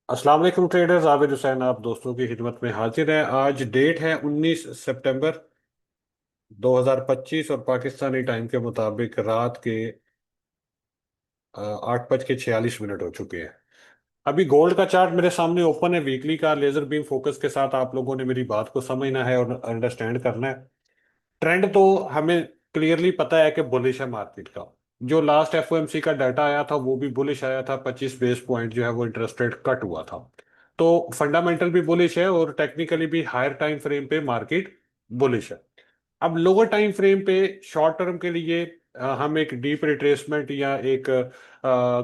अस्सलाम वालेकुम ट्रेडर्स। आबिद हुसैन आप दोस्तों की खिदमत में हाजिर है। आज डेट है 19 सितंबर 2025 और पाकिस्तानी टाइम के मुताबिक रात के 8:46 हो चुके हैं। अभी गोल्ड का चार्ट मेरे सामने ओपन है, वीकली का लेजर बीम फोकस के साथ। आप लोगों ने मेरी बात को समझना है और अंडरस्टैंड करना है। ट्रेंड तो हमें क्लियरली पता है कि बुलिश है मार्केट का। जो लास्ट एफओएमसी का डाटा आया था वो भी बुलिश आया था। 25 बेस पॉइंट जो है वो इंटरेस्ट रेट कट हुआ था। तो फंडामेंटल भी बुलिश है और टेक्निकली भी हायर टाइम फ्रेम पे मार्केट बुलिश है। अब लोअर टाइम फ्रेम पे शॉर्ट टर्म के लिए हम एक डीप रिट्रेसमेंट या एक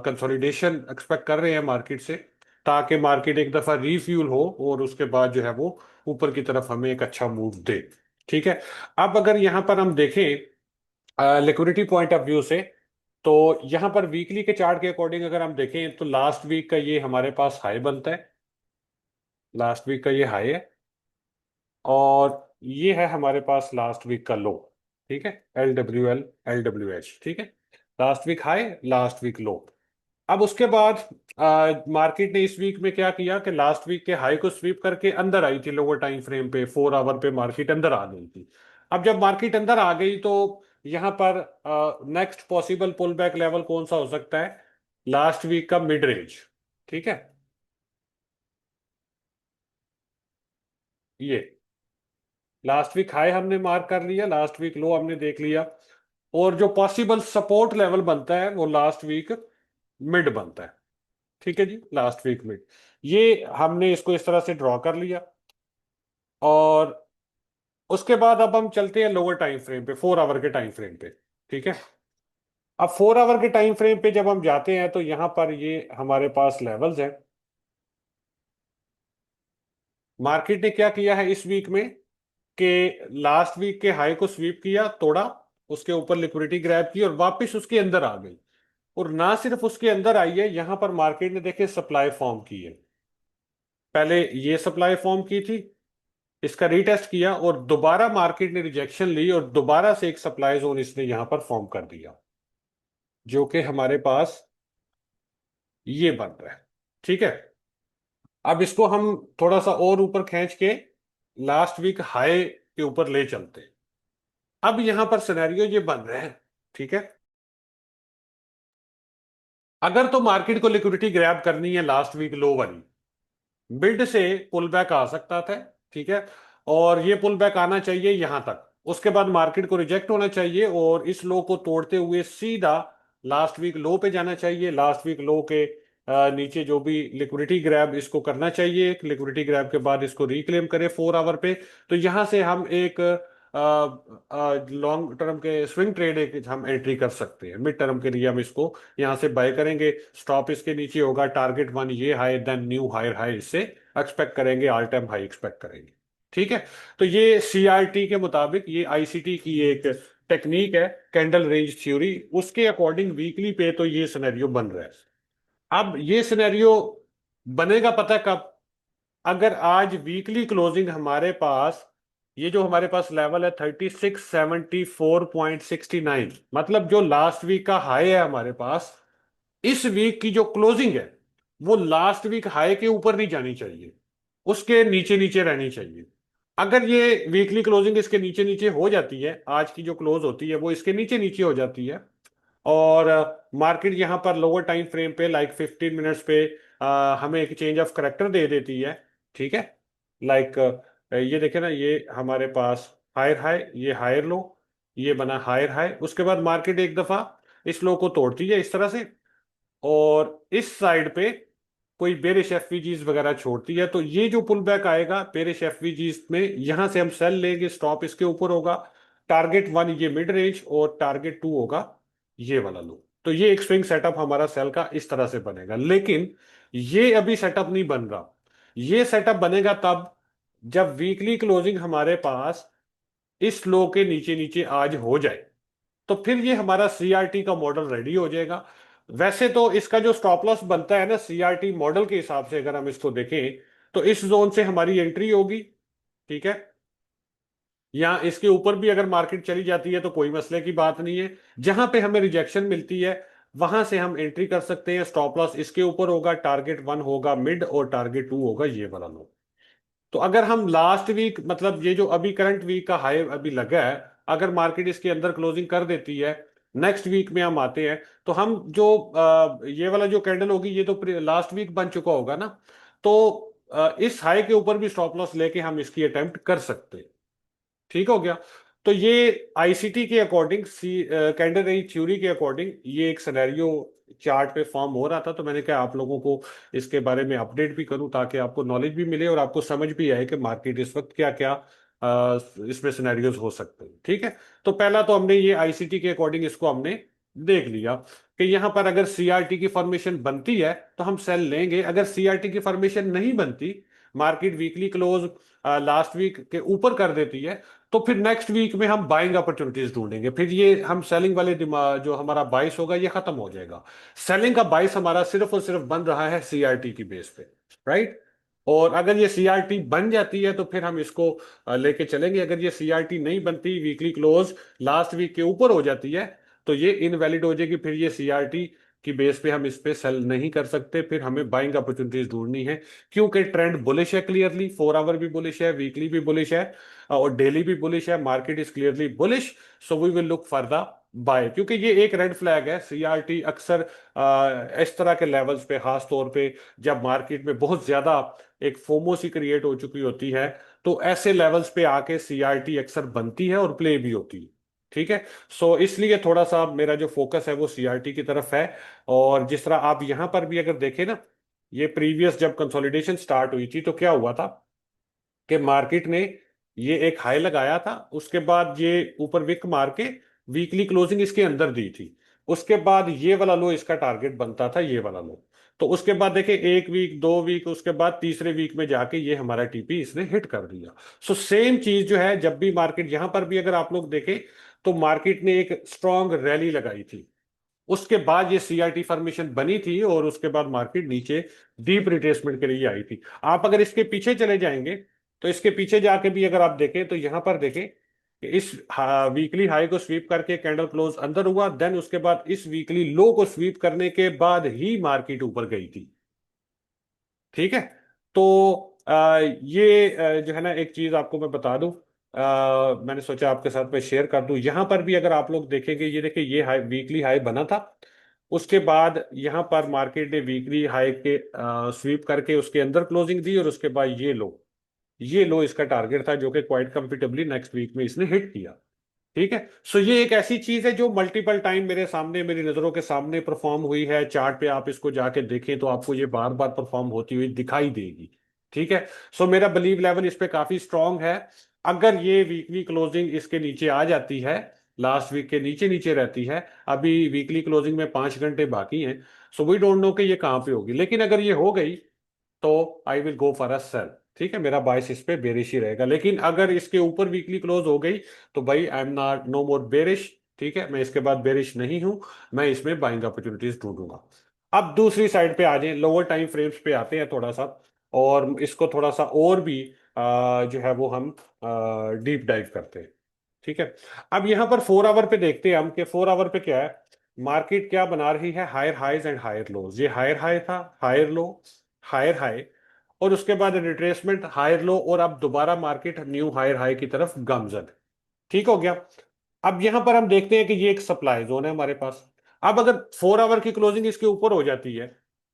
कंसोलिडेशन एक्सपेक्ट कर रहे हैं मार्केट से, ताकि मार्केट एक दफा रीफ्यूल हो और उसके बाद जो है वो ऊपर की तरफ हमें एक अच्छा मूव दे। ठीक है। अब अगर यहाँ पर हम देखें लिक्विडिटी पॉइंट ऑफ व्यू से, तो यहाँ पर वीकली के चार्ट के अकॉर्डिंग अगर हम देखें तो लास्ट वीक का ये हमारे पास हाई बनता है। लास्ट वीक का ये हाई है और ये है हमारे पास लास्ट वीक का लो। ठीक है। LWL LWH। ठीक है। Last week high, last week low. अब उसके बाद मार्केट ने इस वीक में क्या किया कि लास्ट वीक के हाई को स्वीप करके अंदर आई थी। लोअर टाइम फ्रेम पे 4 आवर पे मार्केट अंदर आ गई थी। अब जब मार्केट अंदर आ गई तो यहाँ पर next possible pull back level कौन सा हो सकता है? लास्ट वीक का मिड रेंज। ठीक है। ये लास्ट वीक हाई हमने मार्क कर लिया, लास्ट वीक लो हमने देख लिया। और जो पॉसिबल सपोर्ट लेवल बनता है वो लास्ट वीक मिड बनता है। ठीक है जी, लास्ट वीक मिड। ये हमने इसको इस तरह से ड्रॉ कर लिया। और उसके बाद अब हम चलते हैं लोअर टाइम फ्रेम पे, 4 आवर के टाइम फ्रेम पे। ठीक है। अब 4 आवर के टाइम फ्रेम पे जब हम जाते हैं तो यहां पर ये हमारे पास लेवल्स हैं। मार्केट ने क्या किया है इस वीक में कि लास्ट वीक के हाई को स्वीप किया, तोड़ा, उसके ऊपर लिक्विडिटी ग्रैब की और वापस उसके अंदर आ गई। और ना सिर्फ उसके अंदर आई है, यहां पर मार्केट ने देखे सप्लाई फॉर्म की है। पहले ये सप्लाई फॉर्म की थी, इसका रीटेस्ट किया और दोबारा मार्केट ने रिजेक्शन ली और दोबारा से एक सप्लाई जोन इसने यहां पर फॉर्म कर दिया, जो कि हमारे पास ये बन रहा है। ठीक है। अब इसको हम थोड़ा सा और ऊपर खींच के लास्ट वीक हाई के ऊपर ले चलते हैं। अब यहां पर सिनेरियो ये बन रहे हैं। ठीक है। अगर तो मार्केट को लिक्विडिटी ग्रैब करनी है लास्ट वीक लो वाली, बिल्ड से पुल बैक आ सकता था। ठीक है। और ये पुल बैक आना चाहिए यहां तक, उसके बाद मार्केट को रिजेक्ट होना चाहिए और इस लो को तोड़ते हुए सीधा लास्ट वीक लो पे जाना चाहिए। लास्ट वीक लो के नीचे जो भी लिक्विडिटी ग्रैब इसको करना चाहिए, लिक्विडिटी ग्रैब के बाद इसको रिक्लेम करें 4 आवर पे। तो यहां से हम एक लॉन्ग टर्म के स्विंग ट्रेड एक हम एंट्री कर सकते हैं। मिड टर्म के लिए हम इसको यहां से बाय करेंगे। स्टॉप इसके नीचे होगा, टारगेट वन ये high, then new higher high इससे एक्सपेक्ट करेंगे, ऑल टाइम हाई एक्सपेक्ट करेंगे। ठीक है। तो ये सीआरटी के मुताबिक, ये आईसीटी की एक टेक्निक है, कैंडल रेंज थ्योरी, उसके अकॉर्डिंग वीकली पे तो ये सिनेरियो बन रहा है। अब ये सिनेरियो बनेगा पता है कब? अगर आज वीकली क्लोजिंग हमारे पास, ये जो हमारे पास लेवल है 3674.69, मतलब जो लास्ट वीक का हाई है हमारे पास, इस वीक की जो क्लोजिंग है वो लास्ट वीक हाई के ऊपर नहीं जानी चाहिए, उसके नीचे नीचे रहनी चाहिए। अगर ये वीकली क्लोजिंग इसके नीचे नीचे हो जाती है, आज की जो क्लोज होती है वो इसके नीचे नीचे हो जाती है, और मार्केट यहाँ पर लोअर टाइम फ्रेम पे लाइक 15 मिनट्स पे हमें एक चेंज ऑफ करेक्टर दे देती है। ठीक है। लाइक ये देखे ना, ये हमारे पास हायर हाई, ये हायर लो, ये बना हायर हाई, उसके बाद मार्केट एक दफा इस लो को तोड़ती है इस तरह से, और इस साइड पे कोई बेरिश एफवीजीज वगैरह छोड़ती है। तो ये जो पुल बैक आएगा बेरिश एफवीजीज में, यहां से हम सेल लेंगे, स्टॉप इसके ऊपर होगा, टारगेट वन ये मिड रेंज और टारगेट टू होगा ये वाला लो। तो ये एक स्विंग सेटअप हमारा सेल का इस तरह से बनेगा। लेकिन ये अभी सेटअप नहीं बन रहा। ये सेटअप बनेगा तब जब वीकली क्लोजिंग हमारे पास इस लो के नीचे नीचे आज हो जाए, तो फिर ये हमारा सीआरटी का मॉडल रेडी हो जाएगा। वैसे तो इसका जो स्टॉप लॉस बनता है ना सीआरटी मॉडल के हिसाब से, अगर हम इसको देखें तो इस जोन से हमारी एंट्री होगी। ठीक है। या इसके ऊपर भी अगर मार्केट चली जाती है तो कोई मसले की बात नहीं है। जहां पे हमें रिजेक्शन मिलती है वहां से हम एंट्री कर सकते हैं। स्टॉप लॉस इसके ऊपर होगा, टारगेट 1 होगा मिड, और टारगेट 2 होगा ये वाला लो। तो अगर हम लास्ट वीक, मतलब ये जो अभी करंट वीक का हाई अभी लगा है, अगर मार्केट इसके अंदर क्लोजिंग कर देती है, नेक्स्ट वीक में हम आते हैं, तो हम जो ये वाला जो कैंडल होगी ये तो लास्ट वीक बन चुका होगा ना, तो इस हाई के ऊपर भी स्टॉप लॉस लेके हम इसकी अटेम्प्ट कर सकते हैं। ठीक हो गया। तो ये आईसीटी के अकॉर्डिंग, सी कैंडल रही थ्योरी के अकॉर्डिंग ये एक सिनेरियो चार्ट पे फॉर्म हो रहा था, तो मैंने कहा आप लोगों को इसके बारे में अपडेट भी करूं, ताकि आपको नॉलेज भी मिले और आपको समझ भी आए कि मार्केट इस वक्त क्या क्या इसमें सिनेरियोज हो सकते हैं। ठीक है। तो पहला तो हमने ये आईसीटी के अकॉर्डिंग इसको हमने देख लिया कि यहां पर अगर सीआरटी की फॉर्मेशन बनती है तो हम सेल लेंगे। अगर सीआरटी की फॉर्मेशन नहीं बनती, market weekly close last week के ऊपर कर देती है, तो फिर नेक्स्ट वीक में हम बाइंग अपॉर्चुनिटीज ढूंढेंगे। फिर ये हम सेलिंग वाले दिमाग, जो हमारा बाइस होगा ये खत्म हो जाएगा। सेलिंग का बाइस हमारा सिर्फ और सिर्फ बन रहा है सीआरटी की बेस पे, राइट। और अगर ये सीआरटी बन जाती है तो फिर हम इसको लेके चलेंगे। अगर ये सीआरटी नहीं बनती, वीकली क्लोज लास्ट वीक के ऊपर हो जाती है, तो ये इनवैलिड हो जाएगी। फिर ये सीआरटी की बेस पे हम इस पे सेल नहीं कर सकते, फिर हमें बाइंग अपॉर्चुनिटीज ढूंढनी है। क्योंकि ट्रेंड बुलिश है, क्लियरली 4 आवर भी बुलिश है, वीकली भी बुलिश है, और डेली भी बुलिश है। Market is clearly bullish, so we will look for the buy. क्योंकि ये एक रेड फ्लैग है। सीआरटी अक्सर इस तरह के लेवल्स पे, खास तौर पे जब मार्केट में बहुत ज्यादा एक फोमो सी क्रिएट हो चुकी होती है, तो ऐसे लेवल्स पे आके सीआरटी अक्सर बनती है और प्ले भी होती है। ठीक है। सो इसलिए थोड़ा सा मेरा जो फोकस है वो सीआरटी की तरफ है। और जिस तरह आप यहां पर भी अगर देखें ना, ये प्रीवियस जब कंसोलिडेशन स्टार्ट हुई थी तो क्या हुआ था कि मार्केट ने ये एक हाई लगाया था, उसके बाद ये ऊपर विक मार के वीकली क्लोजिंग इसके अंदर दी थी। उसके बाद ये वाला लो इसका टारगेट बनता था, ये वाला लो। तो उसके बाद देखे, 1 वीक, 2 वीक, उसके बाद तीसरे वीक में जाके ये हमारा टीपी इसने हिट कर दिया। सो सेम चीज जो है, जब भी मार्केट यहां पर भी अगर आप लोग देखें, तो मार्केट ने एक स्ट्रॉन्ग रैली लगाई थी। उसके बाद ये सीआरटी फॉर्मेशन बनी थी और उसके बाद मार्केट नीचे डीप रिट्रेसमेंट के लिए आई थी। आप अगर इसके पीछे चले जाएंगे, तो इसके पीछे जाके भी अगर आप देखें, तो यहां पर देखें कि इस वीकली हाई को स्वीप करके कैंडल क्लोज अंदर हुआ, देन उसके बाद इस वीकली लो को स्वीप करने के बाद ही मार्केट ऊपर गई थी। ठीक है। तो ये जो है ना, एक चीज आपको मैं बता दूं, मैंने सोचा आपके साथ में शेयर कर दूं। यहां पर भी अगर आप लोग देखेंगे, ये देखिए, ये हाई, वीकली हाई बना था। उसके बाद यहां पर मार्केट ने वीकली हाई के स्वीप करके उसके अंदर क्लोजिंग दी, और उसके बाद ये लो इसका टारगेट था, जो कि क्वाइट कंफर्टेबली नेक्स्ट वीक में इसने हिट किया। ठीक है। सो ये एक ऐसी चीज है जो मल्टीपल टाइम मेरे सामने, मेरी नजरों के सामने परफॉर्म हुई है। चार्ट पे आप इसको जाके देखें तो आपको ये बार बार परफॉर्म होती हुई दिखाई देगी। ठीक है। सो मेरा बिलीव लेवल इस पे काफी स्ट्रांग है। अगर ये वीकली क्लोजिंग इसके नीचे आ जाती है, लास्ट वीक के नीचे नीचे रहती है, अभी वीकली क्लोजिंग में 5 घंटे बाकी हैं, सो वी डोंट नो कि ये कहाँ पे होगी, लेकिन अगर ये हो गई तो I will go for a sell. ठीक है, मेरा बायस इस पे बेरिश ही रहेगा। लेकिन अगर इसके ऊपर वीकली क्लोज हो गई, तो भाई I am not, no more bearish. ठीक है, मैं इसके बाद बेरिश नहीं हूं, मैं इसमें बाइंग अपॉर्चुनिटीज ढूंढूंगा। अब दूसरी साइड पे आ जाए, लोअर टाइम फ्रेम्स पे आते हैं थोड़ा सा, और इसको थोड़ा सा और भी जो है वो हम डीप डाइव करते हैं। ठीक है। अब यहां पर 4 आवर पे देखते हैं हम कि 4 आवर पे क्या है। मार्केट क्या बना रही है, higher highs and higher lows. ये हायर हाई था, हायर लो, हायर हाई, और उसके बाद रिट्रेसमेंट, हायर लो, और अब दोबारा मार्केट न्यू हायर हाई की तरफ गामजन। ठीक हो गया। अब यहां पर हम देखते हैं कि ये एक सप्लाई जोन है हमारे पास। अब अगर 4 आवर की क्लोजिंग इसके ऊपर हो जाती है,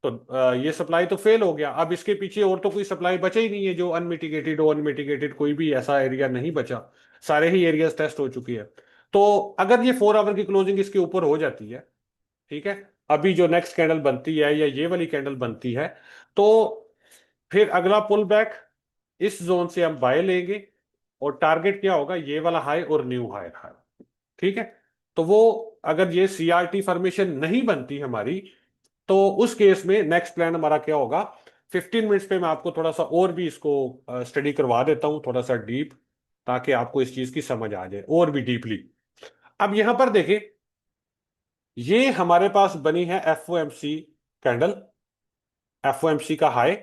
तो ये सप्लाई तो फेल हो गया। अब इसके पीछे और तो कोई सप्लाई बचा ही नहीं है, जो अनमिटिगेटेड हो, अनमिटिगेटेड कोई भी ऐसा एरिया नहीं बचा, सारे ही एरियाज टेस्ट हो चुकी है। तो अगर ये 4 आवर की क्लोजिंग इसके ऊपर हो जाती है, ठीक है, अभी जो नेक्स्ट कैंडल बनती है या ये वाली कैंडल बनती है, तो फिर अगला पुल बैक इस जोन से हम बाय लेंगे, और टारगेट क्या होगा, ये वाला हाई और न्यू हाई हाई। ठीक है। तो वो, अगर ये सीआरटी फॉर्मेशन नहीं बनती हमारी, तो उस केस में नेक्स्ट प्लान हमारा क्या होगा। 15 मिनट्स पे मैं आपको थोड़ा सा और भी इसको स्टडी करवा देता हूं, थोड़ा सा डीप, ताकि आपको इस चीज की समझ आ जाए और भी डीपली। अब यहां पर देखें, ये हमारे पास बनी है एफओएमसी कैंडल, एफओएमसी का हाई।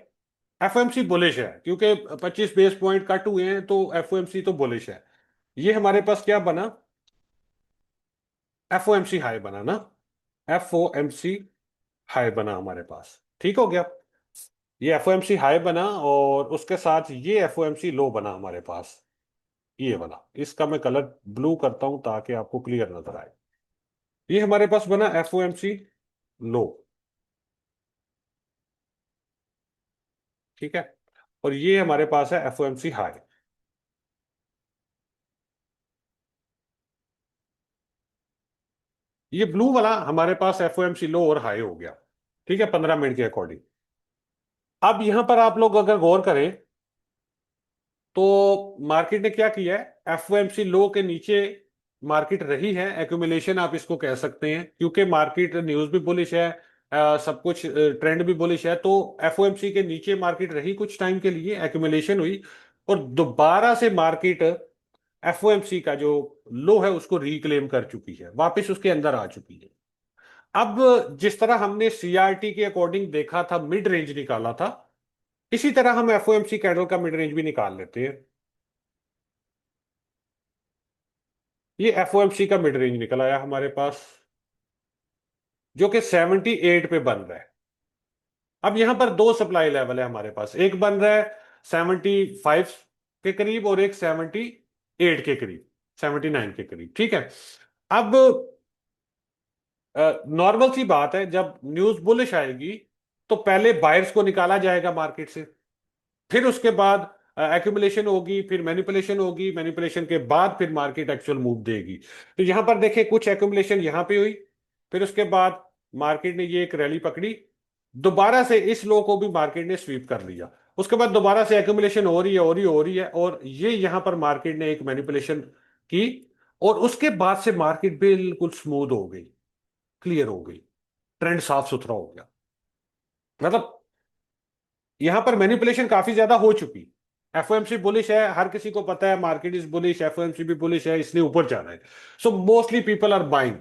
एफओएमसी बुलिश है, क्योंकि 25 बेस पॉइंट कट हुए हैं, तो एफओएमसी तो बुलिश है। ये हमारे पास क्या बना, एफओएमसी हाई बना ना। FOMC हाई बना हमारे पास, ठीक हो गया। ये FOMC हाई बना और उसके साथ ये FOMC लो बना हमारे पास, ये वाला। इसका मैं कलर ब्लू करता हूं ताकि आपको क्लियर नजर आए। ये हमारे पास बना FOMC लो, ठीक है। और ये हमारे पास है FOMC हाई। ये ब्लू वाला हमारे पास FOMC लो और हाई हो गया, ठीक है, 15 मिनट के अकॉर्डिंग। अब यहां पर आप लोग अगर गौर करें तो मार्केट ने क्या किया है, FOMC लो के नीचे मार्केट रही है, एक्यूमुलेशन आप इसको कह सकते हैं, क्योंकि मार्केट न्यूज भी बुलिश है, सब कुछ ट्रेंड भी बुलिश है। तो FOMC के नीचे मार्केट रही कुछ टाइम के लिए, एक्यूमुलेशन हुई, और दोबारा से मार्केट FOMC का जो लो है उसको रिक्लेम कर चुकी है, वापस उसके अंदर आ चुकी है। अब जिस तरह हमने CRT के अकॉर्डिंग देखा था, मिड रेंज निकाला था, इसी तरह हम FOMC कैंडल का मिड रेंज भी निकाल लेते हैं। ये FOMC का मिड रेंज निकल आया हमारे पास, जो कि 78 पे बन रहा है। अब यहां पर दो सप्लाई लेवल है हमारे पास, एक बन रहा है 75 के करीब और एक 78 के करीब, 79 के करीब, ठीक है। अब नॉर्मल सी बात है, जब न्यूज बुलिश आएगी तो पहले बायर्स को निकाला जाएगा मार्केट से, फिर उसके बाद एक्यूमुलेशन होगी, फिर मैनिपुलेशन होगी, मैनिपुलेशन के बाद फिर मार्केट एक्चुअल मूव देगी। तो यहां पर देखें, कुछ एक्यूमुलेशन यहां पे हुई, फिर उसके बाद मार्केट ने ये एक रैली पकड़ी, दोबारा से इस लो को भी मार्केट ने स्वीप कर लिया, उसके बाद दोबारा से एक्यूमुलेशन हो रही है, हो रही है, हो रही है, और ये यहां पर मार्केट ने एक मैनिपुलेशन की, और उसके बाद से मार्केट बिल्कुल स्मूथ हो गई, क्लियर हो गई, ट्रेंड साफ सुथरा हो गया। मतलब यहां पर मैनिपुलेशन काफी ज्यादा हो चुकी। FOMC बुलिश है, हर किसी को पता है, मार्केट इज बुलिश, FOMC भी बुलिश है, इसलिए ऊपर जा रहा है। So mostly people are buying.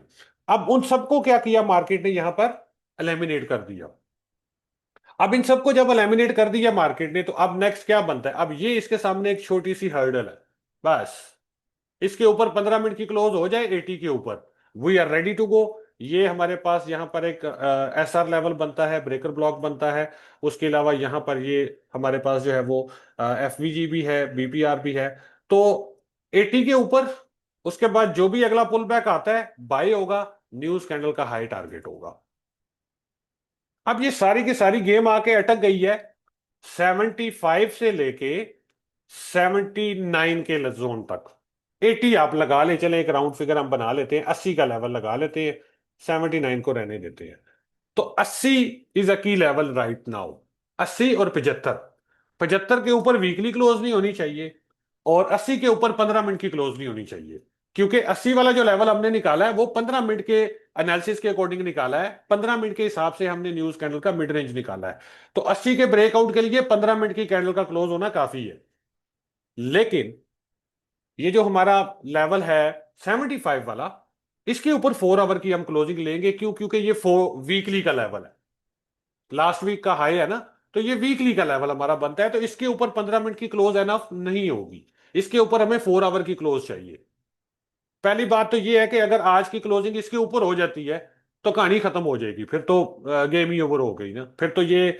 अब उन सबको क्या किया मार्केट ने, यहां पर एलिमिनेट कर दिया। अब इन सबको जब एलिमिनेट कर दिया मार्केट ने, तो अब नेक्स्ट क्या बनता है, अब ये इसके सामने एक छोटी सी हर्डल है, बस इसके ऊपर 15 मिनट की क्लोज हो जाए 80 के ऊपर, we are ready to go. ये हमारे पास यहाँ पर एक SR लेवल बनता है, ब्रेकर ब्लॉक बनता है। उसके अलावा यहाँ पर ये हमारे पास जो है वो FVG भी है, BPR भी है। तो 80 के ऊपर उसके बाद जो भी अगला पुल बैक आता है बाई होगा, न्यूज कैंडल का हाई टारगेट होगा। अब ये सारी की सारी गेम आके अटक गई है 75 से लेके 79 के जोन तक। 80 आप लगा ले चले, एक राउंड फिगर हम बना लेते हैं, 80 का लेवल लगा लेते हैं, 79 को रहने देते हैं। तो 80 इज अ की लेवल राइट नाउ। 80 और 75, 75 के ऊपर वीकली क्लोज नहीं होनी चाहिए, और 80 के ऊपर 15 मिनट की क्लोज नहीं होनी चाहिए, क्योंकि 80 वाला जो लेवल हमने निकाला है वो 15 मिनट के एनालिसिस के अकॉर्डिंग निकाला है, 15 मिनट के हिसाब से हमने न्यूज कैंडल का मिड रेंज निकाला है। तो 80 के ब्रेकआउट के लिए 15 मिनट की कैंडल का क्लोज होना काफी है। लेकिन ये जो हमारा लेवल है 75 वाला, इसके ऊपर 4 आवर की हम क्लोजिंग लेंगे, क्यों, क्योंकि ये वीकली का लेवल है, लास्ट वीक का हाई है ना। तो ये वीकली का लेवल हमारा बनता है, तो इसके ऊपर 15 मिनट की क्लोज एनफ नहीं होगी, इसके ऊपर हमें 4 आवर की क्लोज चाहिए। पहली बात तो ये है कि अगर आज की क्लोजिंग इसके ऊपर हो जाती है तो कहानी खत्म हो जाएगी, फिर तो गेम ही ओवर हो गई ना, फिर तो ये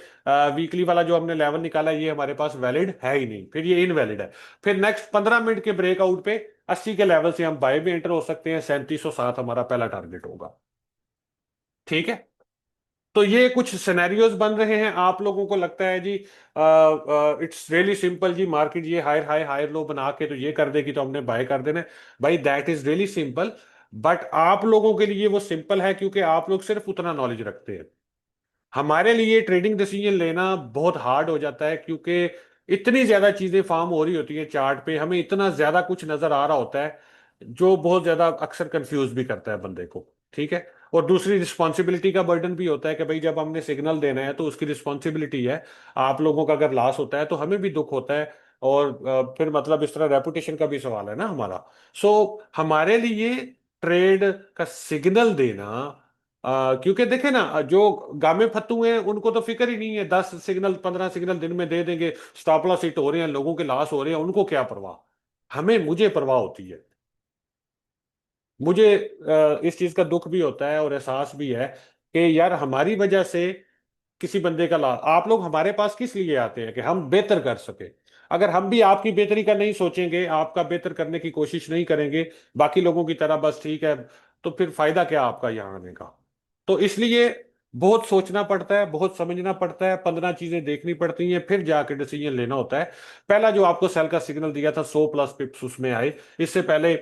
वीकली वाला जो हमने लेवल निकाला ये हमारे पास वैलिड है ही नहीं, फिर ये इनवैलिड है। फिर नेक्स्ट 15 मिनट के ब्रेकआउट पे 80 के लेवल से हम बाय भी एंटर हो सकते हैं, 3707 हमारा पहला टारगेट होगा, ठीक है। तो ये कुछ सिनेरियोज बन रहे हैं, आप लोगों को लगता है जी इट्स रियली सिंपल जी, मार्केट ये हायर हाई हायर लो बना के तो ये कर देगी तो हमने बाय कर देना है। भाई that is really simple, but आप लोगों के लिए वो सिंपल है क्योंकि आप लोग सिर्फ उतना नॉलेज रखते हैं। हमारे लिए ट्रेडिंग डिसीजन लेना बहुत हार्ड हो जाता है, क्योंकि इतनी ज्यादा चीजें फार्म हो रही होती है चार्ट पे, हमें इतना ज्यादा कुछ नजर आ रहा होता है, जो बहुत ज्यादा अक्सर कंफ्यूज भी करता है बंदे को, ठीक है। और दूसरी रिस्पॉन्सिबिलिटी का बर्डन भी होता है कि भाई जब हमने सिग्नल देना है तो उसकी रिस्पॉन्सिबिलिटी है। आप लोगों का अगर लॉस होता है तो हमें भी दुख होता है, और फिर मतलब इस तरह रेपुटेशन का भी सवाल है ना हमारा। सो हमारे लिए ट्रेड का सिग्नल देना, क्योंकि देखे ना, जो गामे फत्तू हैं उनको तो फिक्र ही नहीं है, 10 सिग्नल 15 सिग्नल दिन में दे देंगे, स्टॉप लॉस हिट हो रहे हैं, लोगों के लॉस हो रहे हैं, उनको क्या परवाह, हमें मुझे परवाह होती है। मुझे इस चीज का दुख भी होता है और एहसास भी है कि यार हमारी वजह से किसी बंदे का लाभ, आप लोग हमारे पास किस लिए आते हैं कि हम बेहतर कर सके। अगर हम भी आपकी बेहतरी का नहीं सोचेंगे, आपका बेहतर करने की कोशिश नहीं करेंगे बाकी लोगों की तरह, बस ठीक है, तो फिर फायदा क्या आपका यहाँ आने का। तो इसलिए बहुत सोचना पड़ता है, बहुत समझना पड़ता है, 15 चीजें देखनी पड़ती हैं, फिर जाके डिसीजन लेना होता है। पहला जो आपको सेल का सिग्नल दिया था 100+ पिप्स उसमें आए। इससे पहले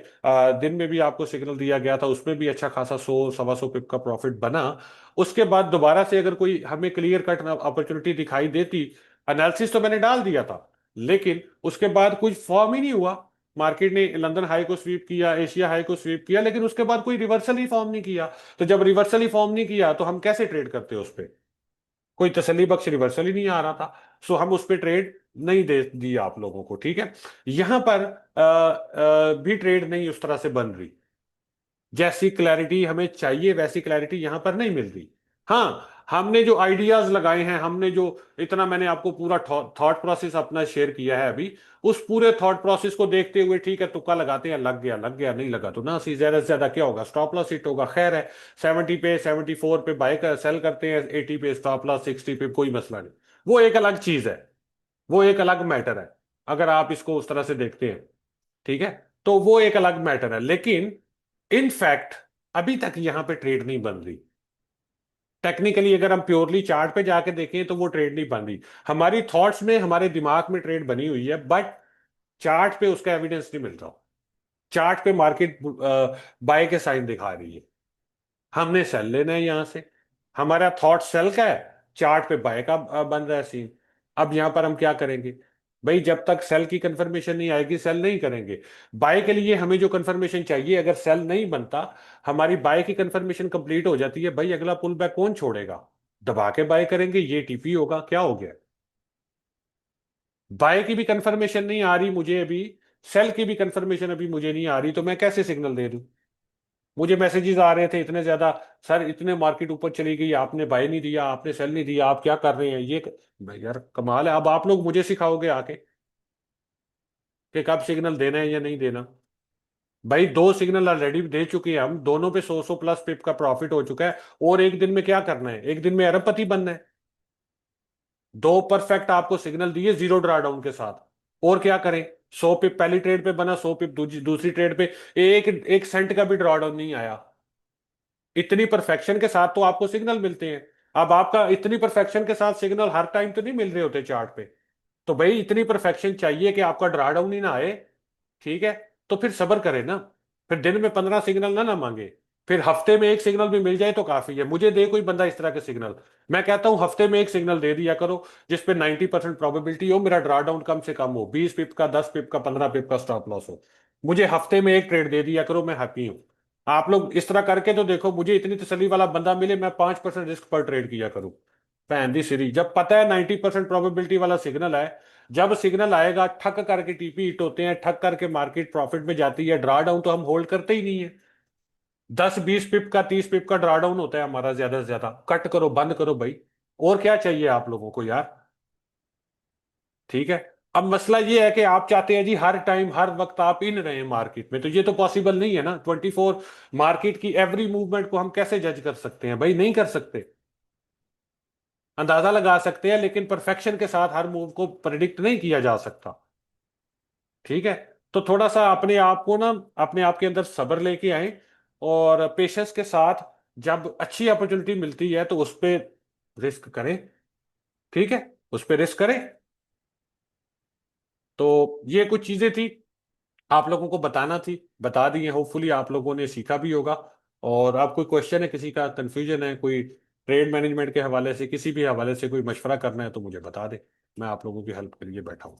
दिन में भी आपको सिग्नल दिया गया था, उसमें भी अच्छा खासा 100 सवा 100 पिप का प्रॉफिट बना। उसके बाद दोबारा से अगर कोई हमें क्लियर कट अपॉर्चुनिटी दिखाई देती, एनालिसिस तो मैंने डाल दिया था, लेकिन उसके बाद कुछ फॉर्म ही नहीं हुआ। मार्केट ने लंदन हाई को स्वीप किया, एशिया हाई को स्वीप किया, लेकिन उसके बाद कोई रिवर्सल ही फॉर्म नहीं किया। तो जब रिवर्सल ही फॉर्म नहीं किया तो हम कैसे ट्रेड करते उस पर? कोई तसल्ली बख्श रिवर्सल ही नहीं आ रहा था। सो हम उस पर ट्रेड नहीं दे दी आप लोगों को, ठीक है। यहां पर भी ट्रेड नहीं उस तरह से बन रही, जैसी क्लैरिटी हमें चाहिए वैसी क्लैरिटी यहां पर नहीं मिल रही। हाँ, हमने जो आइडियाज लगाए हैं, हमने जो इतना मैंने आपको पूरा थॉट प्रोसेस अपना शेयर किया है अभी, उस पूरे थॉट प्रोसेस को देखते हुए ठीक है, तुक्का लगाते हैं, लग गया लग गया, नहीं लगा तो ना सी, ज्यादा से ज्यादा क्या होगा, स्टॉप लॉस हिट होगा, खैर है। 70 पे 74 पे बाय कर सेल करते हैं, 80 पे स्टॉप लॉस, 60 पे कोई मसला नहीं। वो एक अलग चीज है, वो एक अलग मैटर है, अगर आप इसको उस तरह से देखते हैं, ठीक है। तो वो एक अलग मैटर है, लेकिन इन फैक्ट अभी तक यहां पे ट्रेड नहीं बन रही। टेक्निकली अगर हम प्योरली चार्ट पे जाके देखें तो वो ट्रेड नहीं बन रही। हमारी थॉट्स में, हमारे दिमाग में ट्रेड बनी हुई है, बट चार्ट पे उसका एविडेंस नहीं मिल रहा। चार्ट पे मार्केट बाय के साइन दिखा रही है, हमने सेल लेना है यहां से, हमारा थॉट सेल का है, चार्ट पे बाय का बन रहा है सीन। अब यहां पर हम क्या करेंगे? भाई जब तक सेल की कंफर्मेशन नहीं आएगी सेल नहीं करेंगे। बाय के लिए हमें जो कंफर्मेशन चाहिए, अगर सेल नहीं बनता, हमारी बाय की कंफर्मेशन कंप्लीट हो जाती है, भाई अगला पुल बैक कौन छोड़ेगा? दबा के बाय करेंगे, ये टीपी होगा, क्या हो गया? बाय की भी कंफर्मेशन नहीं आ रही मुझे अभी, सेल की भी कंफर्मेशन अभी मुझे नहीं आ रही, तो मैं कैसे सिग्नल दे दूं? मुझे मैसेजेस आ रहे थे इतने ज्यादा, सर इतने मार्केट ऊपर चली गई, आपने बाय नहीं दिया, आपने सेल नहीं दिया, आप क्या कर रहे हैं ये भाई यार कमाल है। अब आप लोग मुझे सिखाओगे आके कि कब सिग्नल देना है या नहीं देना? भाई दो सिग्नल ऑलरेडी दे चुके हैं हम, दोनों पे 100 प्लस पिप का प्रॉफिट हो चुका है, और एक दिन में क्या करना है? एक दिन में अरबपति बनना है। दो परफेक्ट आपको सिग्नल दिए जीरो ड्रा डाउन के साथ, और क्या करें? 100 पिप पहली ट्रेड पे बना, 100 पिप दूसरी ट्रेड पे, एक एक सेंट का भी ड्रॉ डाउन नहीं आया। इतनी परफेक्शन के साथ तो आपको सिग्नल मिलते हैं। अब आपका इतनी परफेक्शन के साथ सिग्नल हर टाइम तो नहीं मिल रहे होते चार्ट पे। तो भाई इतनी परफेक्शन चाहिए कि आपका ड्रा डाउन ही ना आए, ठीक है। तो फिर सब्र करें ना, फिर दिन में 15 सिग्नल ना ना मांगे, फिर हफ्ते में एक सिग्नल भी मिल जाए तो काफी है। मुझे दे कोई बंदा इस तरह के सिग्नल, मैं कहता हूं हफ्ते में एक सिग्नल दे दिया करो, जिसपे 90% प्रोबेबिलिटी हो मेरा ड्रा डाउन कम से कम हो, 20 पिप का, 10 पिप का, 15 पिप का स्टॉप लॉस हो। मुझे हफ्ते में एक ट्रेड दे दिया करो, मैं हैप्पी हूं। आप लोग इस तरह करके तो देखो, मुझे इतनी तसल्ली वाला बंदा मिले, मैं 5% रिस्क पर ट्रेड किया करूं। भैन दी सीरी, जब पता है 90% प्रोबेबिलिटी वाला सिग्नल है, जब सिग्नल आएगा ठक करके टीपी हिट होते हैं, ठक करके मार्केट प्रॉफिट में जाती है, ड्रा डाउन तो हम होल्ड करते ही नहीं है। 10 20 पिप का, 30 पिप का ड्रा डाउन होता है हमारा, ज्यादा से ज्यादा कट करो, बंद करो भाई। और क्या चाहिए आप लोगों को यार? ठीक है। अब मसला ये है कि आप चाहते हैं जी हर टाइम हर वक्त आप इन रहे मार्केट में, तो ये तो पॉसिबल नहीं है ना। 24 मार्केट की एवरी मूवमेंट को हम कैसे जज कर सकते हैं? भाई नहीं कर सकते। अंदाजा लगा सकते हैं, लेकिन परफेक्शन के साथ हर मूव को प्रिडिक्ट नहीं किया जा सकता, ठीक है। तो थोड़ा सा अपने आप को ना, अपने आप के अंदर सब्र लेके आए, और पेशेंस के साथ जब अच्छी अपॉर्चुनिटी मिलती है तो उस पर रिस्क करें, ठीक है, उस पर रिस्क करें। तो ये कुछ चीजें थी, आप लोगों को बताना थी, बता दी है, होपफुली आप लोगों ने सीखा भी होगा। और आप कोई क्वेश्चन है, किसी का कंफ्यूजन है, कोई ट्रेड मैनेजमेंट के हवाले से, किसी भी हवाले से कोई मशवरा करना है तो मुझे बता दे, मैं आप लोगों की हेल्प के लिए बैठा हूँ।